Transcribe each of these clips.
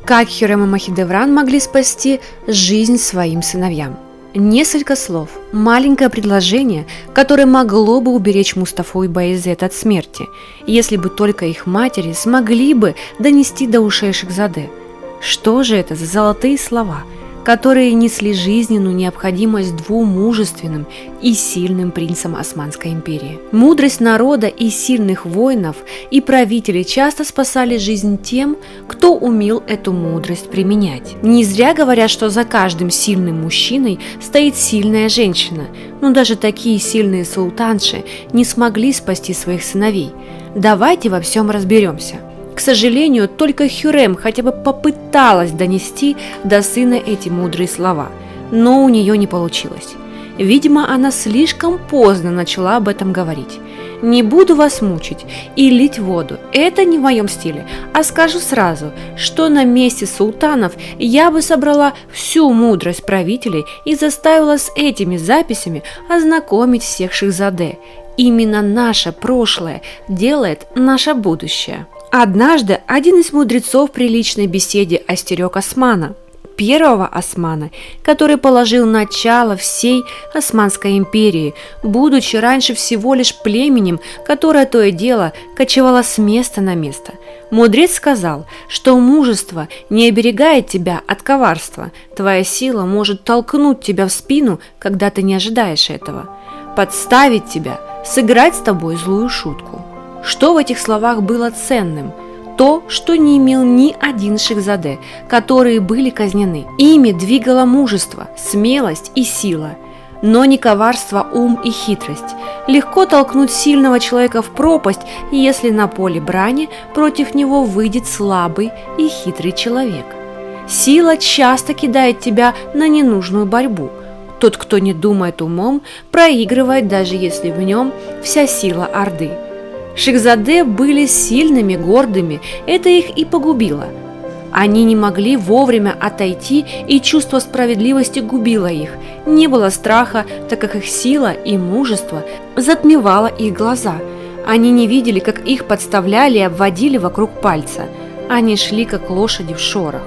Как Хюррем и Махидевран могли спасти жизнь своим сыновьям? Несколько слов, маленькое предложение, которое могло бы уберечь Мустафу и Баязет от смерти, если бы только их матери смогли бы донести до ушей Шехзаде. Что же это за золотые слова, которые несли жизненную необходимость двум мужественным и сильным принцам Османской империи? Мудрость народа и сильных воинов и правителей часто спасали жизнь тем, кто умел эту мудрость применять. Не зря говорят, что за каждым сильным мужчиной стоит сильная женщина, но даже такие сильные султанши не смогли спасти своих сыновей. Давайте во всем разберемся. К сожалению, только Хюррем хотя бы попыталась донести до сына эти мудрые слова, но у нее не получилось. Видимо, она слишком поздно начала об этом говорить. Не буду вас мучить и лить воду, это не в моем стиле, а скажу сразу, что на месте султанов я бы собрала всю мудрость правителей и заставила с этими записями ознакомить всех Шехзаде. Именно наше прошлое делает наше будущее. Однажды один из мудрецов при личной беседе остерег Османа, первого Османа, который положил начало всей Османской империи, будучи раньше всего лишь племенем, которое то и дело кочевало с места на место. Мудрец сказал, что мужество не оберегает тебя от коварства, твоя сила может толкнуть тебя в спину, когда ты не ожидаешь этого, подставить тебя, сыграть с тобой злую шутку. Что в этих словах было ценным? То, что не имел ни один Шехзаде, которые были казнены. Ими двигало мужество, смелость и сила, но не коварство, ум и хитрость. Легко толкнуть сильного человека в пропасть, если на поле брани против него выйдет слабый и хитрый человек. Сила часто кидает тебя на ненужную борьбу. Тот, кто не думает умом, проигрывает, даже если в нем вся сила Орды. Шехзаде были сильными, гордыми, это их и погубило. Они не могли вовремя отойти, и чувство справедливости губило их. Не было страха, так как их сила и мужество затмевало их глаза. Они не видели, как их подставляли и обводили вокруг пальца. Они шли, как лошади в шорох.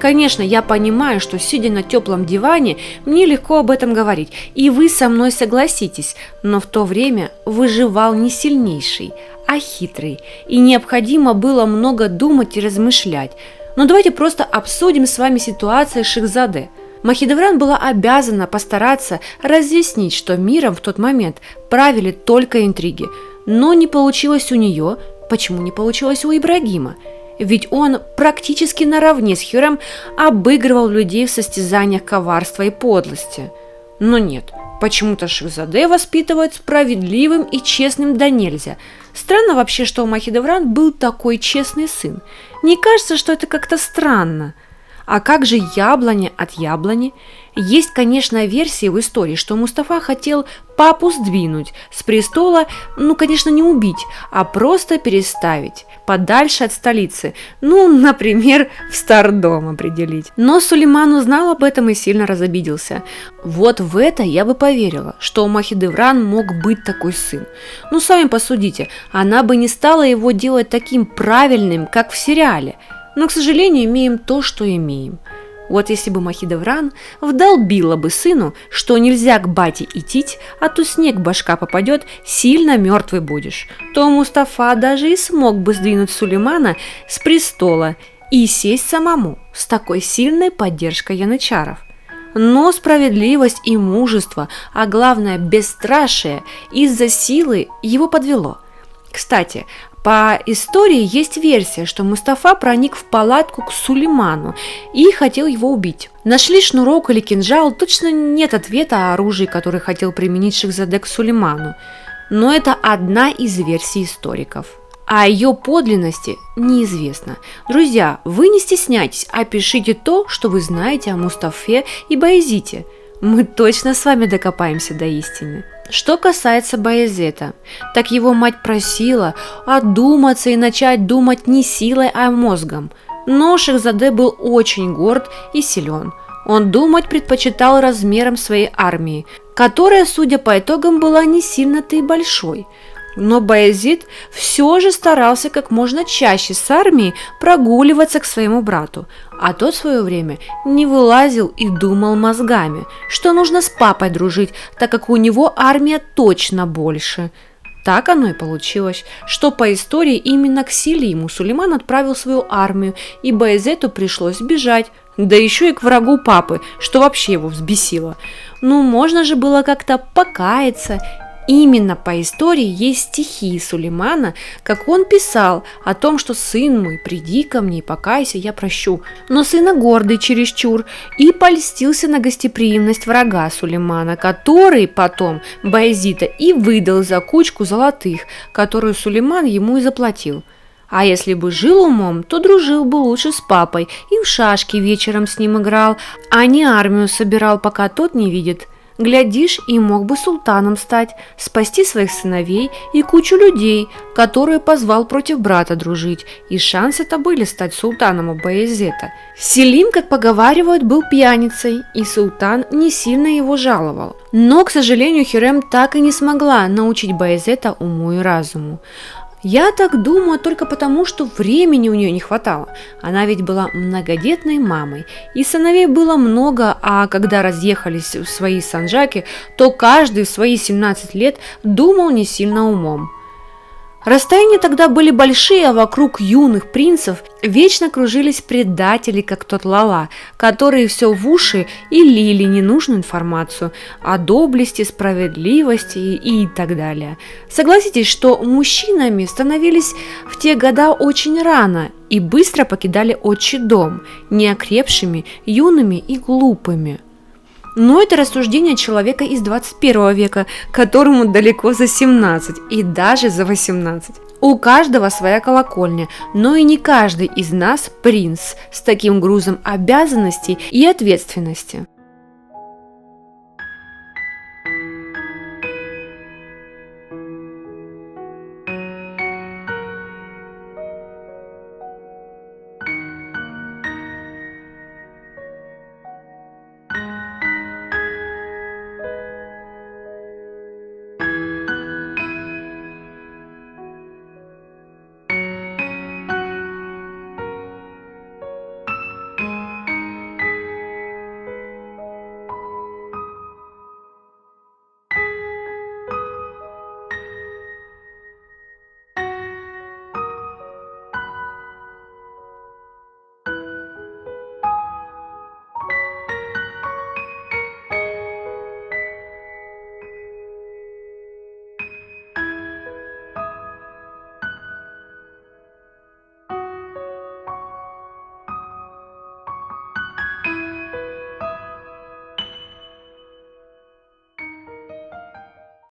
Конечно, я понимаю, что, сидя на теплом диване, мне легко об этом говорить, и вы со мной согласитесь, но в то время выживал не сильнейший, а хитрый, и необходимо было много думать и размышлять. Но давайте просто обсудим с вами ситуацию Шехзаде. Махидевран была обязана постараться разъяснить, что миром в тот момент правили только интриги, но не получилось у нее, почему не получилось у Ибрагима? Ведь он практически наравне с Хюррем обыгрывал людей в состязаниях коварства и подлости. Но нет, почему-то Шехзаде воспитывают справедливым и честным да нельзя. Странно вообще, что у Махидевран был такой честный сын. Не кажется, что это как-то странно? А как же яблоня от яблони? Есть, конечно, версии в истории, что Мустафа хотел папу сдвинуть с престола, конечно, не убить, а просто переставить подальше от столицы, например, в Стардом определить. Но Сулейман узнал об этом и сильно разобиделся. Вот в это я бы поверила, что у Махидевран мог быть такой сын. Сами посудите, она бы не стала его делать таким правильным, как в сериале. Но, к сожалению, имеем то, что имеем. Вот если бы Махидевран вдолбила бы сыну, что нельзя к бате идти, а то снег в башка попадет, сильно мертвый будешь, то Мустафа даже и смог бы сдвинуть Сулеймана с престола и сесть самому с такой сильной поддержкой янычаров. Но справедливость и мужество, а главное бесстрашие из-за силы его подвело. Кстати, по истории есть версия, что Мустафа проник в палатку к Сулейману и хотел его убить. Нашли шнурок или кинжал, точно нет ответа о оружии, которое хотел применить Шехзаде к Сулейману. Но это одна из версий историков. О ее подлинности неизвестно. Друзья, вы не стесняйтесь, а пишите то, что вы знаете о Мустафе и Баязите. Мы точно с вами докопаемся до истины. Что касается Баязета, так его мать просила одуматься и начать думать не силой, а мозгом. Но Шехзаде был очень горд и силен. Он думать предпочитал размером своей армии, которая, судя по итогам, была не сильно-то и большой. Но Баязид все же старался как можно чаще с армией прогуливаться к своему брату, а тот в свое время не вылазил и думал мозгами, что нужно с папой дружить, так как у него армия точно больше. Так оно и получилось, что по истории именно к Селиму Сулейман отправил свою армию, и Баязету пришлось бежать, да еще и к врагу папы, что вообще его взбесило. Ну, можно же было как-то покаяться. Именно по истории есть стихи Сулеймана, как он писал о том, что «сын мой, приди ко мне и покайся, я прощу». Но сына гордый чересчур и польстился на гостеприимность врага Сулеймана, который потом Баязида и выдал за кучку золотых, которую Сулейман ему и заплатил. А если бы жил умом, то дружил бы лучше с папой и в шашки вечером с ним играл, а не армию собирал, пока тот не видит. Глядишь, и мог бы султаном стать, спасти своих сыновей и кучу людей, которые позвал против брата дружить, и шансы-то были стать султаном у Баязета. Селим, как поговаривают, был пьяницей, и султан не сильно его жаловал. Но, к сожалению, Хюррем так и не смогла научить Баязета уму и разуму. Я так думаю только потому, что времени у нее не хватало. Она ведь была многодетной мамой, и сыновей было много, а когда разъехались в свои санджаки, то каждый в свои 17 лет думал не сильно умом. Расстояния тогда были большие, а вокруг юных принцев вечно кружились предатели, как тот Лала, которые все в уши и лили ненужную информацию о доблести, справедливости и так далее. Согласитесь, что мужчинами становились в те года очень рано и быстро покидали отчий дом, неокрепшими, юными и глупыми. Но это рассуждение человека из 21 века, которому далеко за 17 и даже за 18. У каждого своя колокольня, но и не каждый из нас принц с таким грузом обязанностей и ответственности.